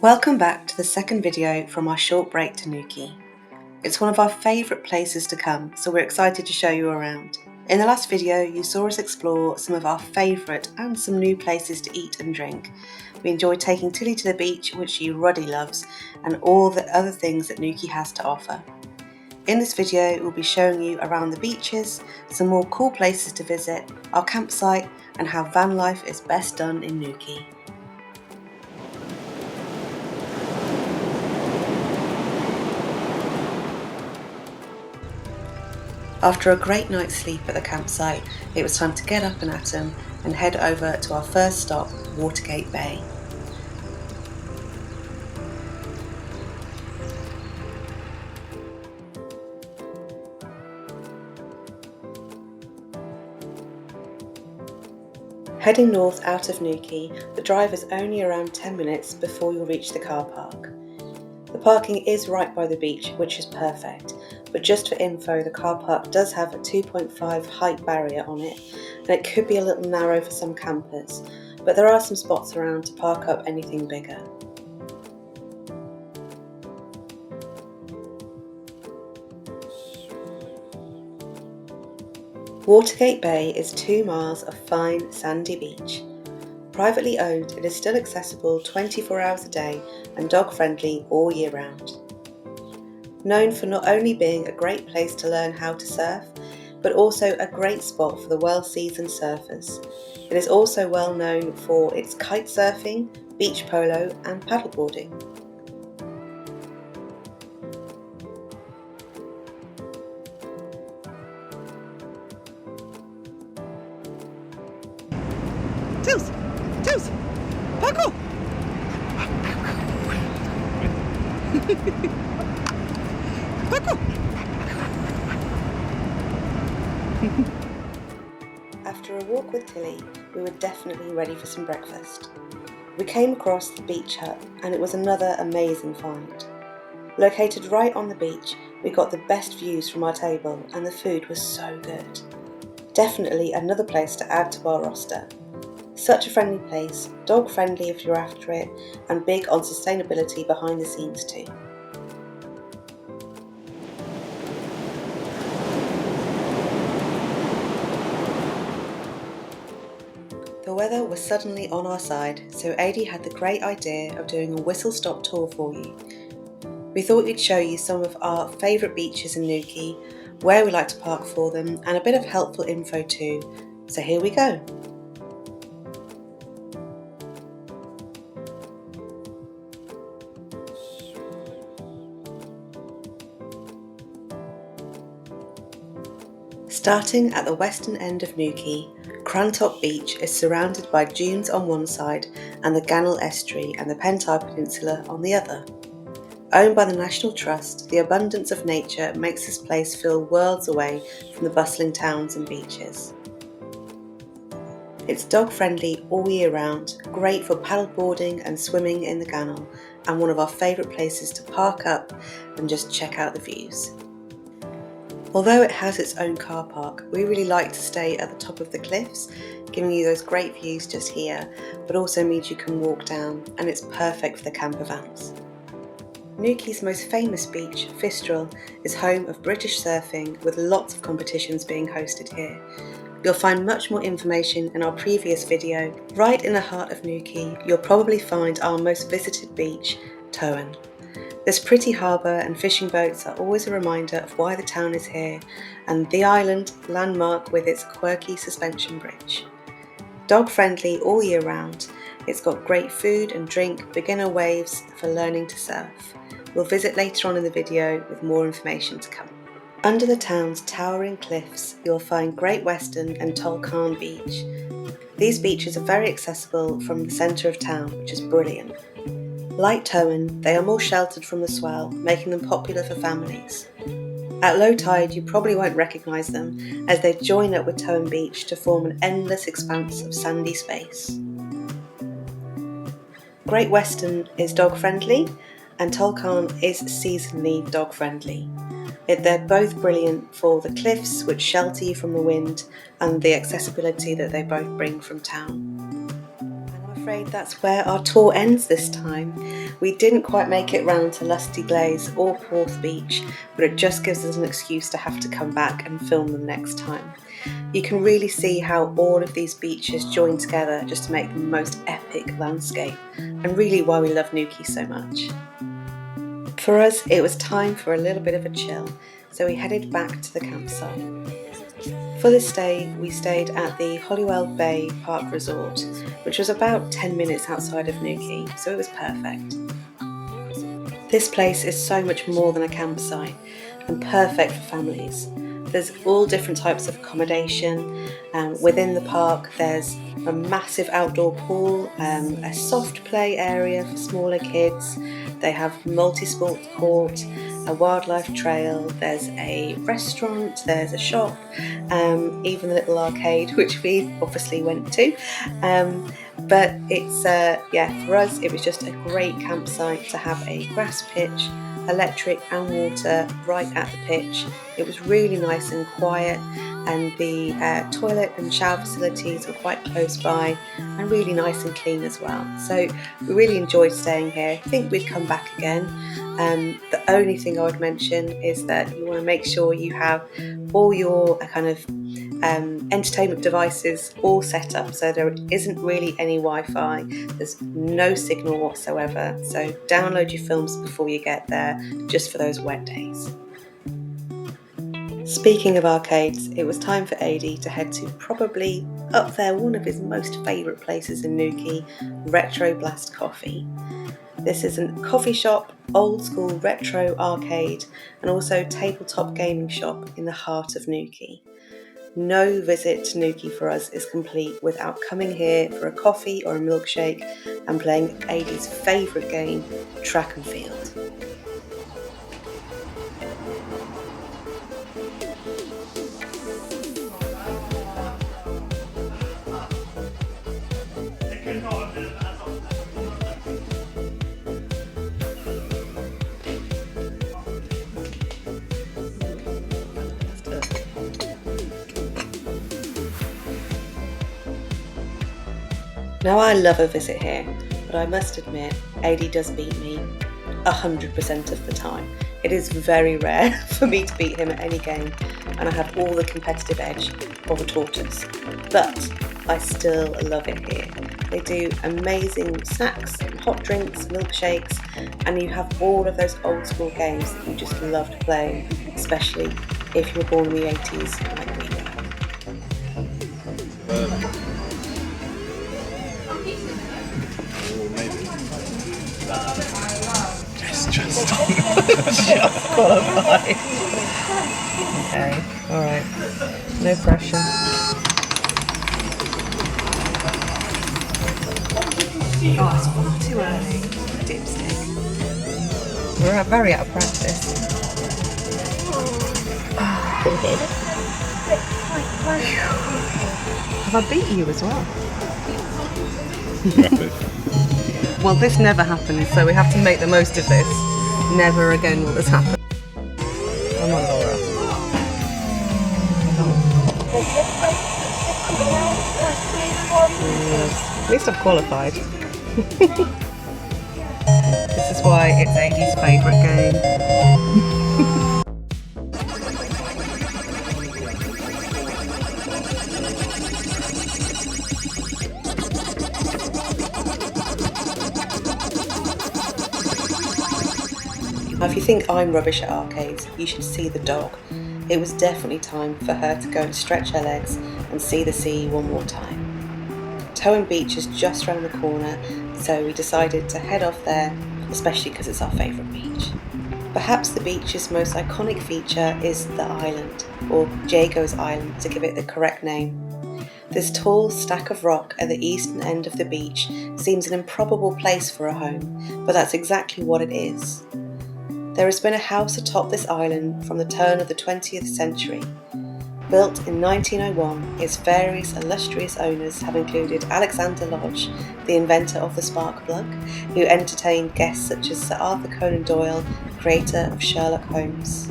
Welcome back to the second video from our short break to Newquay. It's one of our favourite places to come, so we're excited to show you around. In the last video you saw us explore some of our favourite and some new places to eat and drink. We enjoyed taking Tilly to the beach, which she ruddy loves, and all the other things that Newquay has to offer. In this video we'll be showing you around the beaches, some more cool places to visit, our campsite and how van life is best done in Newquay. After a great night's sleep at the campsite, it was time to get up and at 'em and head over to our first stop, Watergate Bay. Heading north out of Newquay, the drive is only around 10 minutes before you'll reach the car park. The parking is right by the beach, which is perfect, but just for info, the car park does have a 2.5 height barrier on it, and it could be a little narrow for some campers, but there are some spots around to park up anything bigger. Watergate Bay is 2 miles of fine sandy beach. Privately owned, it is still accessible 24 hours a day and dog friendly all year round. Known for not only being a great place to learn how to surf, but also a great spot for the well-seasoned surfers. It is also well known for its kite surfing, beach polo and paddleboarding. Toos! Toos! Parkour! Parkour! After a walk with Tilly, we were definitely ready for some breakfast. We came across the beach hut and it was another amazing find. Located right on the beach, we got the best views from our table and the food was so good. Definitely another place to add to our roster. Such a friendly place, dog friendly if you're after it, and big on sustainability behind the scenes too. The weather was suddenly on our side, so Adi had the great idea of doing a whistle-stop tour for you. We thought we'd show you some of our favourite beaches in Newquay, where we like to park for them, and a bit of helpful info too. So here we go. Starting at the western end of Newquay, Crantop Beach is surrounded by dunes on one side and the Gannel Estuary and the Pentire Peninsula on the other. Owned by the National Trust, the abundance of nature makes this place feel worlds away from the bustling towns and beaches. It's dog friendly all year round, great for paddleboarding and swimming in the Gannel, and one of our favourite places to park up and just check out the views. Although it has its own car park, we really like to stay at the top of the cliffs, giving you those great views just here, but also means you can walk down, and it's perfect for the camper vans. Newquay's most famous beach, Fistral, is home of British surfing, with lots of competitions being hosted here. You'll find much more information in our previous video. Right in the heart of Newquay, you'll probably find our most visited beach, Towan. This pretty harbour and fishing boats are always a reminder of why the town is here, and the island landmark with its quirky suspension bridge. Dog friendly all year round, it's got great food and drink, beginner waves for learning to surf. We'll visit later on in the video with more information to come. Under the town's towering cliffs, you'll find Great Western and Towan Beach. These beaches are very accessible from the centre of town, which is brilliant. Like Towan, they are more sheltered from the swell, making them popular for families. At low tide you probably won't recognise them, as they join up with Towan Beach to form an endless expanse of sandy space. Great Western is dog friendly and Towan is seasonally dog friendly. They're both brilliant for the cliffs, which shelter you from the wind, and the accessibility that they both bring from town. And I'm afraid that's where our tour ends this time. We didn't quite make it round to Lusty Glaze or Porth Beach, but it just gives us an excuse to have to come back and film them next time. You can really see how all of these beaches join together just to make the most epic landscape, and really why we love Newquay so much. For us, it was time for a little bit of a chill, so we headed back to the campsite. For this day, we stayed at the Holywell Bay Park Resort, which was about 10 minutes outside of Newquay, so it was perfect. This place is so much more than a campsite and perfect for families. There's all different types of accommodation. Within the park there's a massive outdoor pool, a soft play area for smaller kids. They have multi-sport court, a wildlife trail, there's a restaurant, there's a shop, even a little arcade, which we obviously went to. But it's, for us it was just a great campsite to have a grass pitch, electric and water right at the pitch. It was really nice and quiet, and the toilet and shower facilities were quite close by and really nice and clean as well. So we really enjoyed staying here. I think we'd come back again. The only thing I would mention is that you want to make sure you have all your entertainment devices all set up, so there isn't really any Wi-Fi, there's no signal whatsoever, so download your films before you get there, just for those wet days. Speaking of arcades, it was time for AD to head to probably up there one of his most favourite places in Newquay, RetroBlast Coffee. This is a coffee shop, old school retro arcade, and also tabletop gaming shop in the heart of Newquay. No visit to Newquay for us is complete without coming here for a coffee or a milkshake and playing AD's favourite game, Track and Field. Now I love a visit here, but I must admit, AD does beat me 100% of the time. It is very rare for me to beat him at any game, and I have all the competitive edge of a tortoise. But I still love it here. They do amazing snacks, hot drinks, milkshakes, and you have all of those old school games that you just loved playing, especially if you were born in the 80s like we were. Just qualified. Okay, alright. No pressure. Oh, it's far too early. Dipstick. We're very out of practice. Have I beat you as well? Well, this never happens, so we have to make the most of this. Never again will this happen. Come on, Laura. At least I've qualified. This is why it's AD's favourite game. Now, if you think I'm rubbish at arcades, you should see the dog. It was definitely time for her to go and stretch her legs and see the sea one more time. Towan Beach is just round the corner, so we decided to head off there, especially because it's our favourite beach. Perhaps the beach's most iconic feature is the island, or Jago's Island to give it the correct name. This tall stack of rock at the eastern end of the beach seems an improbable place for a home, but that's exactly what it is. There has been a house atop this island from the turn of the 20th century. Built in 1901, its various illustrious owners have included Alexander Lodge, the inventor of the spark plug, who entertained guests such as Sir Arthur Conan Doyle, creator of Sherlock Holmes.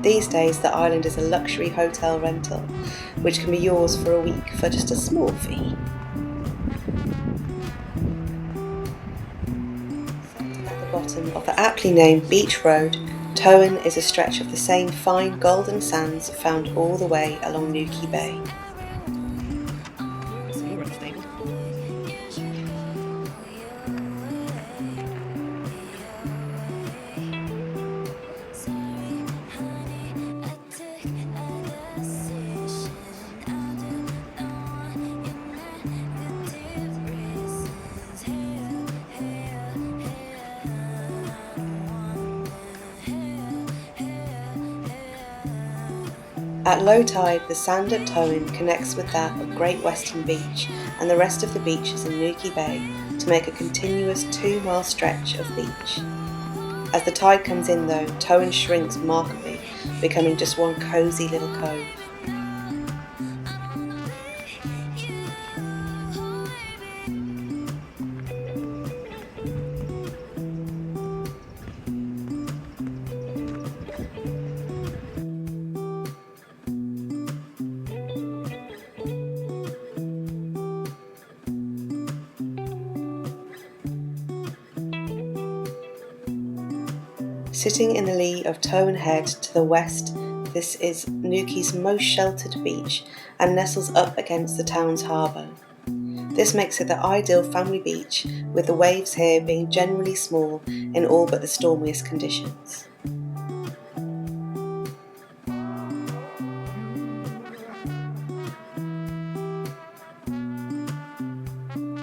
These days, the island is a luxury hotel rental, which can be yours for a week for just a small fee. bottom of the aptly named Beach Road, Towan is a stretch of the same fine golden sands found all the way along Newquay Bay. So you're unstable. At low tide, the sand at Towan connects with that of Great Western Beach and the rest of the beaches in Newquay Bay to make a continuous 2-mile stretch of beach. As the tide comes in though, Towan shrinks markedly, becoming just one cosy little cove. Sitting in the lee of Towan Head to the west, this is Newquay's most sheltered beach and nestles up against the town's harbour. This makes it the ideal family beach, with the waves here being generally small in all but the stormiest conditions.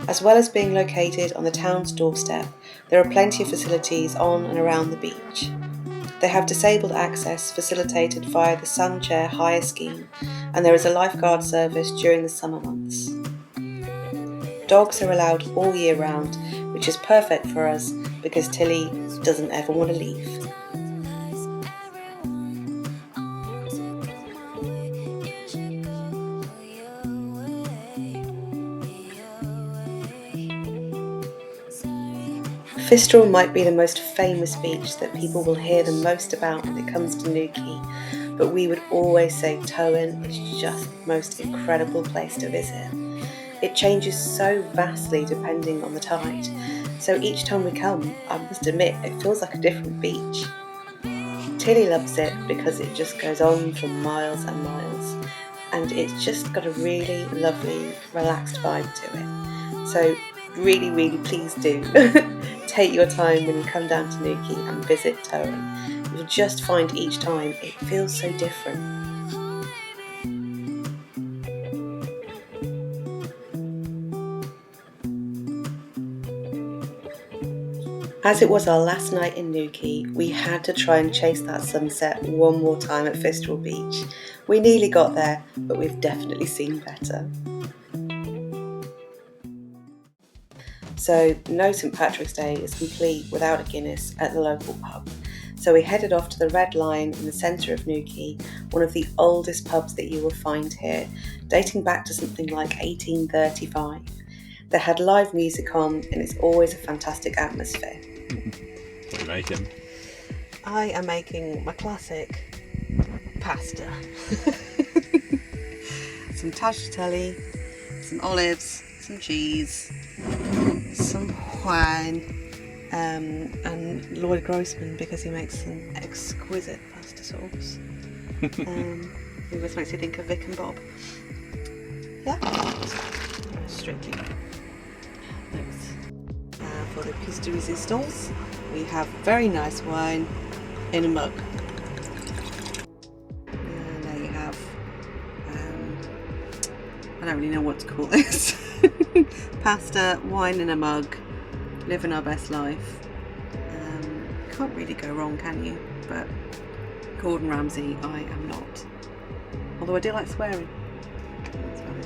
As well as being located on the town's doorstep, there are plenty of facilities on and around the beach. They have disabled access facilitated via the Sunchair Hire Scheme, and there is a lifeguard service during the summer months. Dogs are allowed all year round, which is perfect for us because Tilly doesn't ever want to leave. Fistral might be the most famous beach that people will hear the most about when it comes to Newquay, but we would always say Towan is just the most incredible place to visit. It changes so vastly depending on the tide, so each time we come, I must admit, it feels like a different beach. Tilly loves it because it just goes on for miles and miles, and it's just got a really lovely, relaxed vibe to it. So really please do take your time when you come down to Newquay and visit Towan. You'll just find each time it feels so different. As it was our last night in Newquay, we had to try and chase that sunset one more time at Fistral Beach. We nearly got there, but we've definitely seen better. So no St Patrick's Day is complete without a Guinness at the local pub. So we headed off to the Red Lion in the centre of Newquay, one of the oldest pubs that you will find here, dating back to something like 1835. They had live music on and it's always a fantastic atmosphere. What are you making? I am making my classic pasta. Some tagliatelle, some olives, some cheese, some wine, and Lloyd Grossman because he makes some exquisite pasta sauce. He always makes you think of Vic and Bob. Yeah, strictly. For the pièce de résistance, we have very nice wine in a mug. And there you have, I don't really know what to call this. Pasta, wine in a mug, living our best life. Can't really go wrong, can you? But Gordon Ramsay, I am not. Although I do like swearing. That's fine.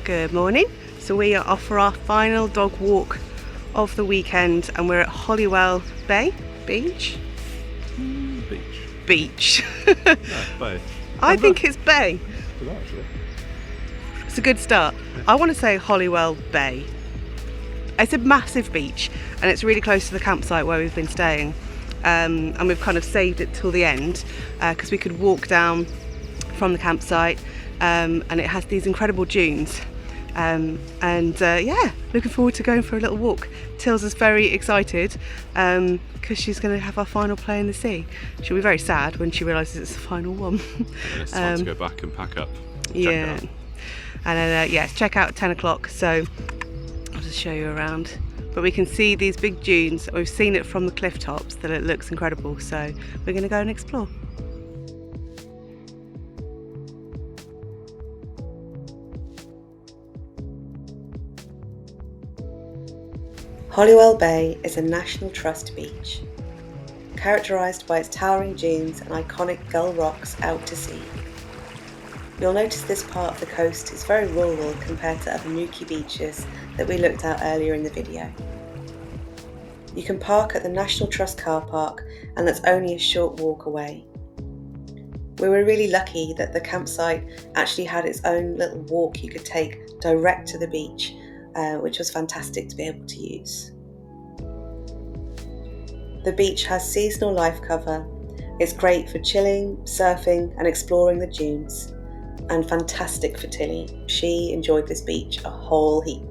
Good morning. So we are off for our final dog walk of the weekend and we're at Holywell Bay Beach. Beach. No, Bay. I think it's Bay. Good, actually. It's a good start. I want to say Holywell Bay. It's a massive beach and it's really close to the campsite where we've been staying, and we've kind of saved it till the end because we could walk down from the campsite, and it has these incredible dunes. Yeah, looking forward to going for a little walk. Tills is very excited because she's going to have our final play in the sea. She'll be very sad when she realises it's the final one. And it's time to go back and pack up. Yeah, and then yeah, check out at 10 o'clock, so I'll just show you around. But we can see these big dunes. We've seen it from the cliff tops that it looks incredible, so we're going to go and explore. Holywell Bay is a National Trust beach, characterised by its towering dunes and iconic gull rocks out to sea. You'll notice this part of the coast is very rural compared to other Newquay beaches that we looked at earlier in the video. You can park at the National Trust car park, and that's only a short walk away. We were really lucky that the campsite actually had its own little walk you could take direct to the beach, which was fantastic to be able to use. The beach has seasonal life cover. It's great for chilling, surfing and exploring the dunes, and fantastic for Tilly. She enjoyed this beach a whole heap.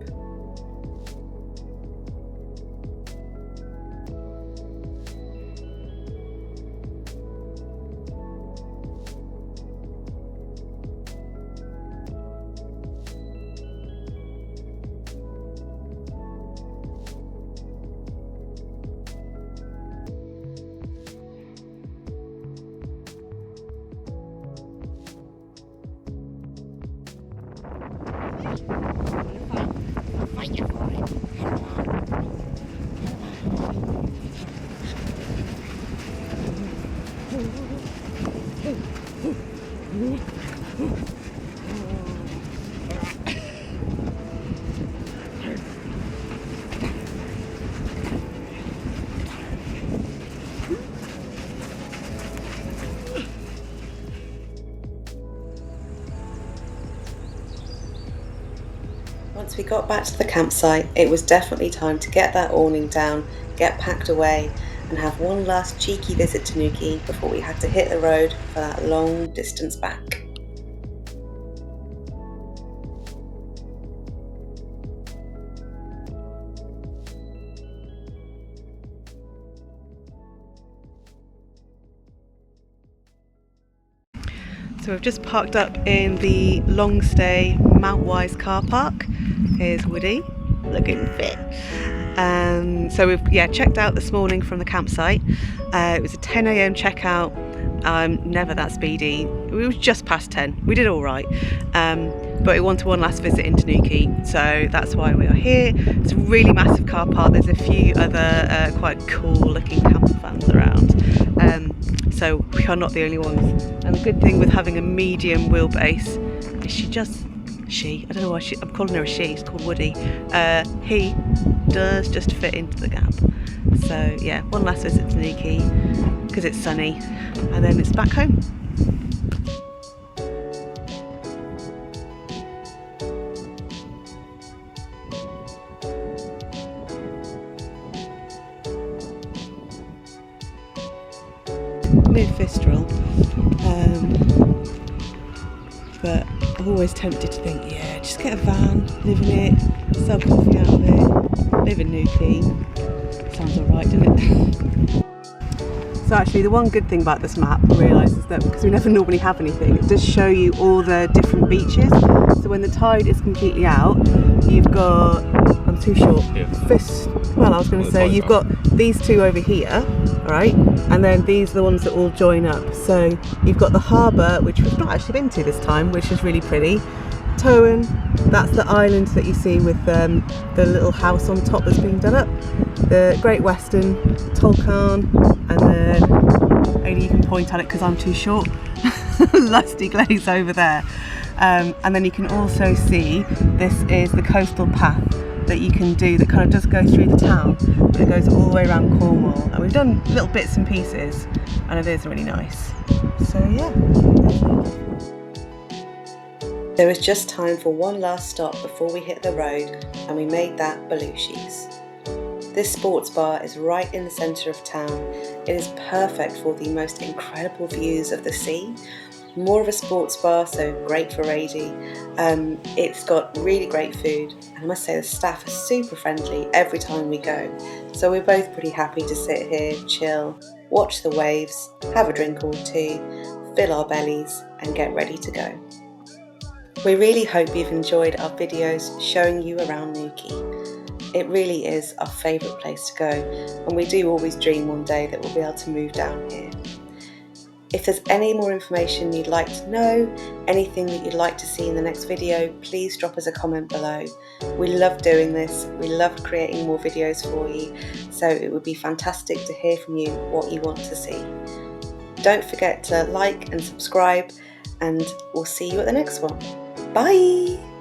Once we got back to the campsite, it was definitely time to get that awning down, get packed away, and have one last cheeky visit to Newquay before we had to hit the road for that long distance back. So we've just parked up in the long stay Mount Wise car park. Here's Woody, looking fit. So we've checked out this morning from the campsite. It was a 10 a.m. checkout. Never that speedy. It was just past 10. We did all right, but we wanted one last visit into Newquay, so that's why we are here. It's a really massive car park. There's a few other quite cool looking camper vans around, so we are not the only ones. And the good thing with having a medium wheelbase is I don't know why I'm calling her a she, it's called Woody. He does just fit into the gap. So yeah, one last visit to Newquay because it's sunny, and then it's back home. Near Fistral, but I'm always tempted to think, yeah, just get a van, live in it, sell coffee out of it, live in Newquay. Sounds alright, doesn't it? So actually the one good thing about this map, I realise, is that because we never normally have anything, it does show you all the different beaches. So when the tide is completely out, you've got, I'm too short, you've got these two over here, right? And then these are the ones that all join up. So you've got the harbour, which we've not actually been to this time, which is really pretty. Towan, that's the island that you see with the little house on top that's being done up. The Great Western, Towan, and then only you can point at it because I'm too short. Lusty Glaze over there. And then you can also see this is the coastal path that you can do that kind of does go through the town, but it goes all the way around Cornwall. And we've done little bits and pieces, and it is really nice. So yeah. There was just time for one last stop before we hit the road, and we made that Belushi's. This sports bar is right in the centre of town. It is perfect for the most incredible views of the sea, More of a sports bar, so great for Radie. It's got really great food, and I must say the staff are super friendly every time we go. So we're both pretty happy to sit here, chill, watch the waves, have a drink or two, fill our bellies and get ready to go. We really hope you've enjoyed our videos showing you around Newquay. It really is our favourite place to go, and we do always dream one day that we'll be able to move down here. If there's any more information you'd like to know, anything that you'd like to see in the next video, please drop us a comment below. We love doing this, we love creating more videos for you, so it would be fantastic to hear from you what you want to see. Don't forget to like and subscribe, and we'll see you at the next one. Bye!